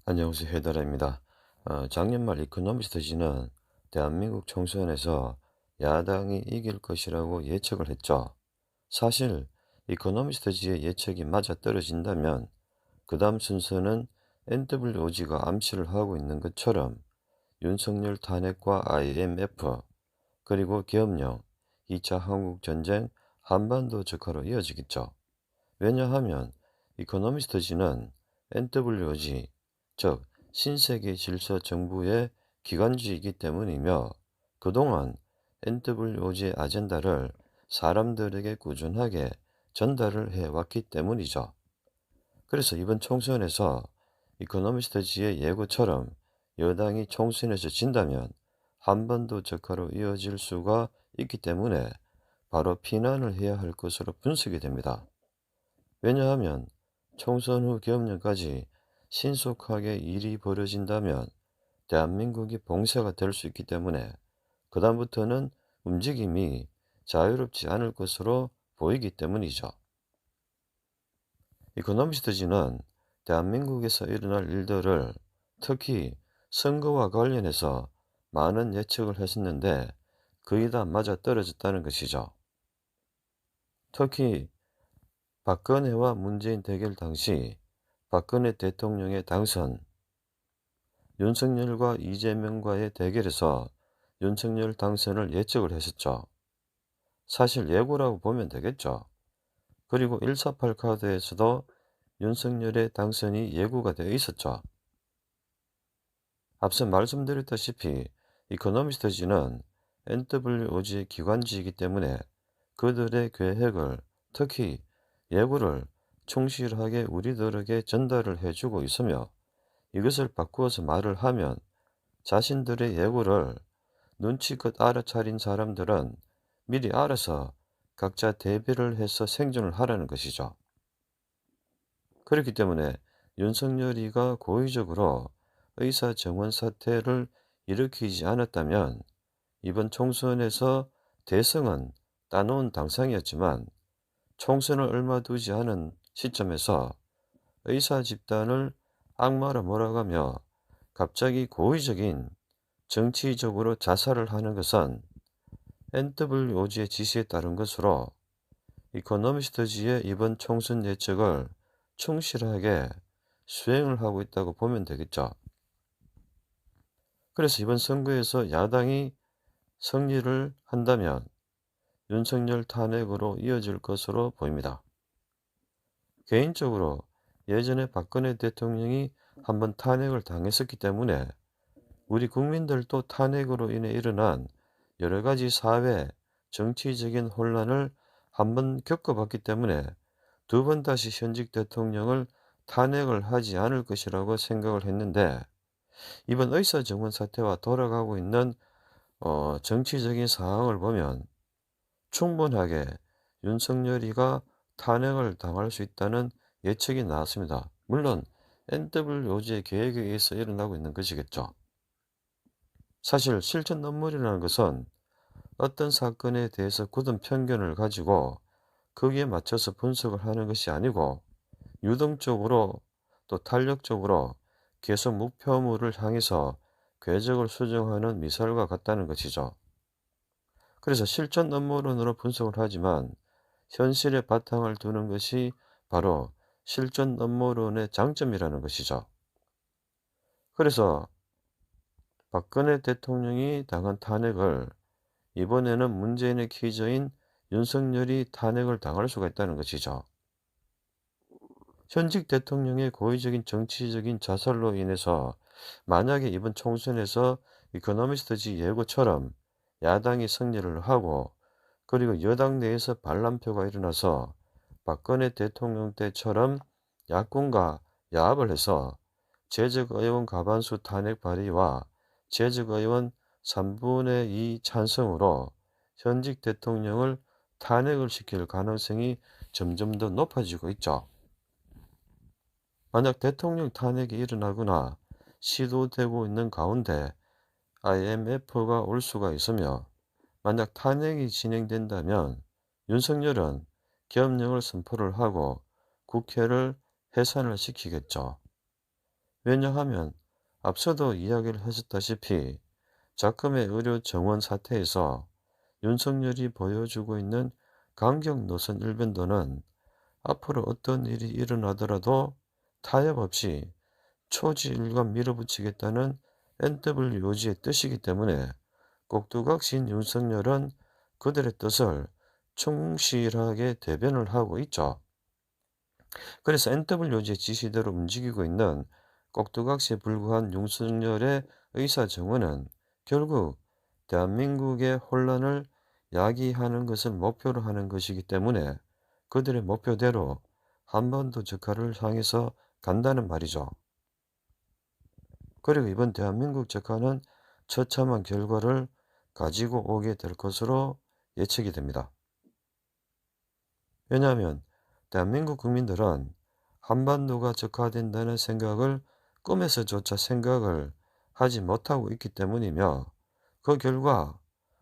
안녕하세요. 해달라입니다. 작년 말 이코노미스트지는 대한민국 총선에서 야당이 이길 것이라고 예측을 했죠. 사실 이코노미스트지의 예측이 맞아떨어진다면 그 다음 순서는 NWOG가 암시를 하고 있는 것처럼 윤석열 탄핵과 IMF 그리고 계엄령, 2차 한국전쟁, 한반도 적화로 이어지겠죠. 왜냐하면 이코노미스트지는 NWOG, 즉 신세계 질서 정부의 기관지이기 때문이며 그동안 NWOG의 아젠다를 사람들에게 꾸준하게 전달을 해왔기 때문이죠. 그래서 이번 총선에서 이코노미스트지의 예고처럼 여당이 총선에서 진다면 한반도 적화로 이어질 수가 있기 때문에 바로 피난을 해야 할 것으로 분석이 됩니다. 왜냐하면 총선 후 계엄령까지 신속하게 일이 벌어진다면 대한민국이 봉쇄가 될 수 있기 때문에 그다음부터는 움직임이 자유롭지 않을 것으로 보이기 때문이죠. 이코노미스트지는 대한민국에서 일어날 일들을 특히 선거와 관련해서 많은 예측을 했었는데 거의 다 맞아떨어졌다는 것이죠. 특히 박근혜와 문재인 대결 당시 박근혜 대통령의 당선, 윤석열과 이재명과의 대결에서 윤석열 당선을 예측을 했었죠. 사실 예고라고 보면 되겠죠. 그리고 148 카드에서도 윤석열의 당선이 예고가 되어 있었죠. 앞서 말씀드렸다시피 이코노미스트지는 NWOG의 기관지이기 때문에 그들의 계획을 특히 예고를 충실하게 우리들에게 전달을 해주고 있으며 이것을 바꾸어서 말을 하면 자신들의 예고를 눈치껏 알아차린 사람들은 미리 알아서 각자 대비를 해서 생존을 하라는 것이죠. 그렇기 때문에 윤석열이가 고의적으로 의사정원 사태를 일으키지 않았다면 이번 총선에서 대승은 따놓은 당상이었지만 총선을 얼마 두지 않은 시점에서 의사 집단을 악마로 몰아가며 갑자기 고의적인 정치적으로 자살을 하는 것은 NWOG의 지시에 따른 것으로 이코노미스트지의 이번 총선 예측을 충실하게 수행을 하고 있다고 보면 되겠죠. 그래서 이번 선거에서 야당이 승리를 한다면 윤석열 탄핵으로 이어질 것으로 보입니다. 개인적으로 예전에 박근혜 대통령이 한번 탄핵을 당했었기 때문에 우리 국민들도 탄핵으로 인해 일어난 여러 가지 사회, 정치적인 혼란을 한번 겪어봤기 때문에 두 번 다시 현직 대통령을 탄핵을 하지 않을 것이라고 생각을 했는데 이번 의사정원 사태와 돌아가고 있는 정치적인 상황을 보면 충분하게 윤석열이가 탄핵을 당할 수 있다는 예측이 나왔습니다. 물론 NWOG의 계획에 의해서 일어나고 있는 것이겠죠. 사실 실천 넘물이라는 것은 어떤 사건에 대해서 굳은 편견을 가지고 거기에 맞춰서 분석을 하는 것이 아니고 유동적으로 또 탄력적으로 계속 목표물을 향해서 궤적을 수정하는 미사일과 같다는 것이죠. 그래서 실전 업무론으로 분석을 하지만 현실에 바탕을 두는 것이 바로 실전 업무론의 장점이라는 것이죠. 그래서 박근혜 대통령이 당한 탄핵을 이번에는 문재인의 키저인 윤석열이 탄핵을 당할 수가 있다는 것이죠. 현직 대통령의 고의적인 정치적인 자살로 인해서 만약에 이번 총선에서 이코노미스트지 예고처럼 야당이 승리를 하고 그리고 여당 내에서 반란표가 일어나서 박근혜 대통령 때처럼 야권과 야합을 해서 재적 의원 과반수 탄핵 발의와 재적 의원 3분의 2 찬성으로 현직 대통령을 탄핵을 시킬 가능성이 점점 더 높아지고 있죠. 만약 대통령 탄핵이 일어나거나 시도되고 있는 가운데 IMF가 올 수가 있으며 만약 탄핵이 진행된다면 윤석열은 계엄령을 선포를 하고 국회를 해산을 시키겠죠. 왜냐하면 앞서도 이야기를 하셨다시피 작금의 의료 정원 사태에서 윤석열이 보여주고 있는 강경 노선 일변도는 앞으로 어떤 일이 일어나더라도 타협 없이 초지일관 밀어붙이겠다는 NWOG의 뜻이기 때문에 꼭두각시인 윤석열은 그들의 뜻을 충실하게 대변을 하고 있죠. 그래서 NWOG의 지시대로 움직이고 있는 꼭두각시에 불과한 윤석열의 의사정원은 결국 대한민국의 혼란을 야기하는 것을 목표로 하는 것이기 때문에 그들의 목표대로 한반도 적화를 향해서 간다는 말이죠. 그리고 이번 대한민국 적화는 처참한 결과를 가지고 오게 될 것으로 예측이 됩니다. 왜냐하면 대한민국 국민들은 한반도가 적화된다는 생각을 꿈에서조차 생각을 하지 못하고 있기 때문이며 그 결과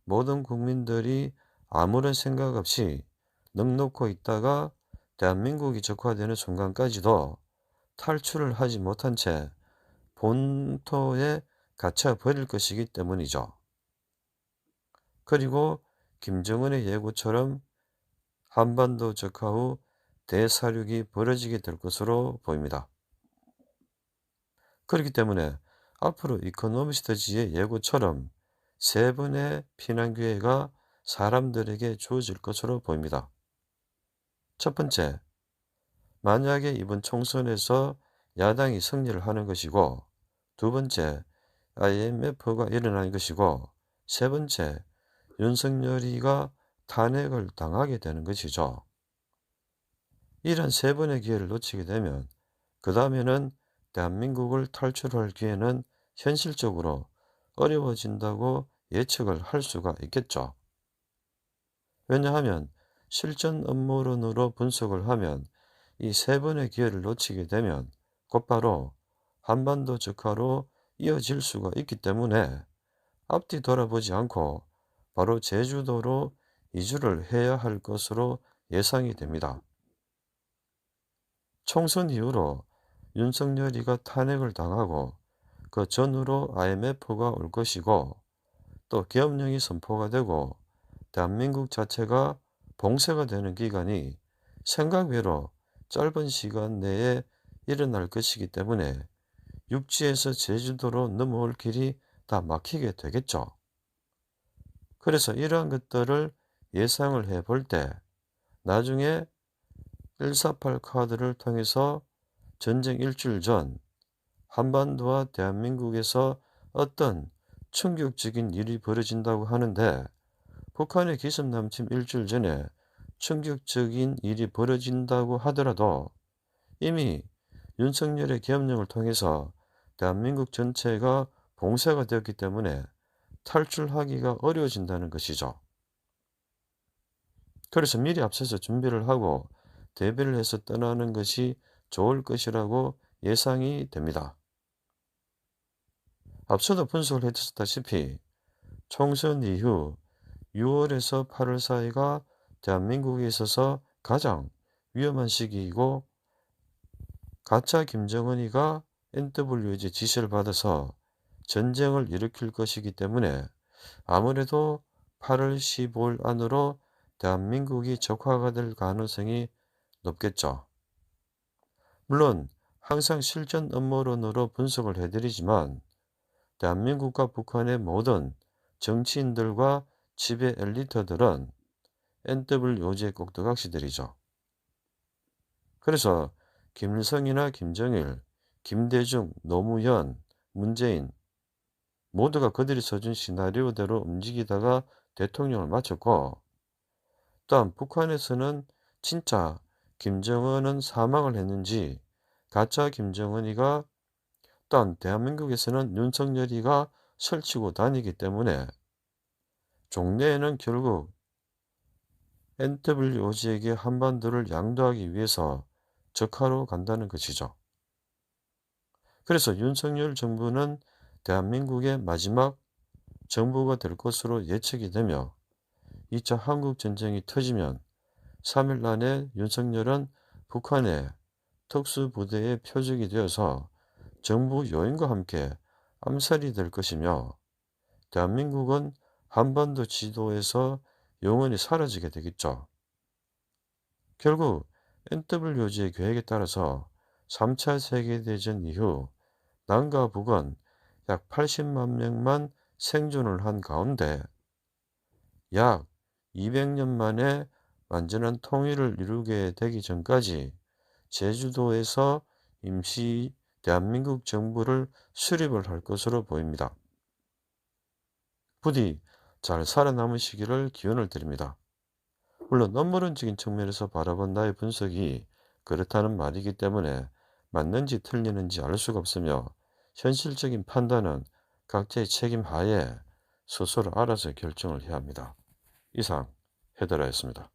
모든 국민들이 아무런 생각 없이 넋놓고 있다가 대한민국이 적화되는 순간까지도 탈출을 하지 못한 채 본토에 갇혀 버릴 것이기 때문이죠. 그리고 김정은의 예고처럼 한반도 적화 후 대사륙이 벌어지게 될 것으로 보입니다. 그렇기 때문에 앞으로 이코노미스트지의 예고처럼 세 번의 피난 기회가 사람들에게 주어질 것으로 보입니다. 첫 번째, 만약에 이번 총선에서 야당이 승리를 하는 것이고, 두 번째, IMF가 일어나는 것이고, 세 번째, 윤석열이가 탄핵을 당하게 되는 것이죠. 이런 세 번의 기회를 놓치게 되면 그 다음에는 대한민국을 탈출할 기회는 현실적으로 어려워진다고 예측을 할 수가 있겠죠. 왜냐하면 실전 업무론으로 분석을 하면 이 세 번의 기회를 놓치게 되면 곧바로 한반도 적화로 이어질 수가 있기 때문에 앞뒤 돌아보지 않고 바로 제주도로 이주를 해야 할 것으로 예상이 됩니다. 총선 이후로 윤석열이가 탄핵을 당하고 그 전후로 IMF가 올 것이고 또 계엄령이 선포가 되고 대한민국 자체가 봉쇄가 되는 기간이 생각 외로 짧은 시간 내에 일어날 것이기 때문에 육지에서 제주도로 넘어올 길이 다 막히게 되겠죠. 그래서 이러한 것들을 예상을 해 볼 때 나중에 148 카드를 통해서 전쟁 일주일 전 한반도와 대한민국에서 어떤 충격적인 일이 벌어진다고 하는데 북한의 기습남침 일주일 전에 충격적인 일이 벌어진다고 하더라도 이미 윤석열의 계엄령을 통해서 대한민국 전체가 봉쇄가 되었기 때문에 탈출하기가 어려워진다는 것이죠. 그래서 미리 앞서서 준비를 하고 대비를 해서 떠나는 것이 좋을 것이라고 예상이 됩니다. 앞서도 분석을 해드렸다시피 총선 이후 6월에서 8월 사이가 대한민국에 있어서 가장 위험한 시기이고 가짜 김정은이가 NW의 지시를 받아서 전쟁을 일으킬 것이기 때문에 아무래도 8월 15일 안으로 대한민국이 적화가 될 가능성이 높겠죠. 물론 항상 실전 업무론으로 분석을 해드리지만 대한민국과 북한의 모든 정치인들과 지배 엘리트들은 NWOG의 꼭두각시들이죠. 그래서 김일성이나 김정일, 김대중, 노무현, 문재인 모두가 그들이 써준 시나리오대로 움직이다가 대통령을 마쳤고 또한 북한에서는 진짜 김정은은 사망을 했는지 가짜 김정은이가 또한 대한민국에서는 윤석열이가 설치고 다니기 때문에 종래에는 결국 NWOG에게 한반도를 양도하기 위해서 적화로 간다는 것이죠. 그래서 윤석열 정부는 대한민국의 마지막 정부가 될 것으로 예측이 되며 2차 한국전쟁이 터지면 3일 안에 윤석열은 북한의 특수부대의 표적이 되어서 정부 요인과 함께 암살이 될 것이며 대한민국은 한반도 지도에서 영원히 사라지게 되겠죠. 결국 NWG의 계획에 따라서 3차 세계대전 이후 남과 북은 약 80만 명만 생존을 한 가운데 약 200년 만에 완전한 통일을 이루게 되기 전까지 제주도에서 임시 대한민국 정부를 수립을 할 것으로 보입니다. 부디 잘 살아남으시기를 기원을 드립니다. 물론 음모론적인 측면에서 바라본 나의 분석이 그렇다는 말이기 때문에 맞는지 틀리는지 알 수가 없으며 현실적인 판단은 각자의 책임 하에 스스로 알아서 결정을 해야 합니다. 이상 헤드라였습니다.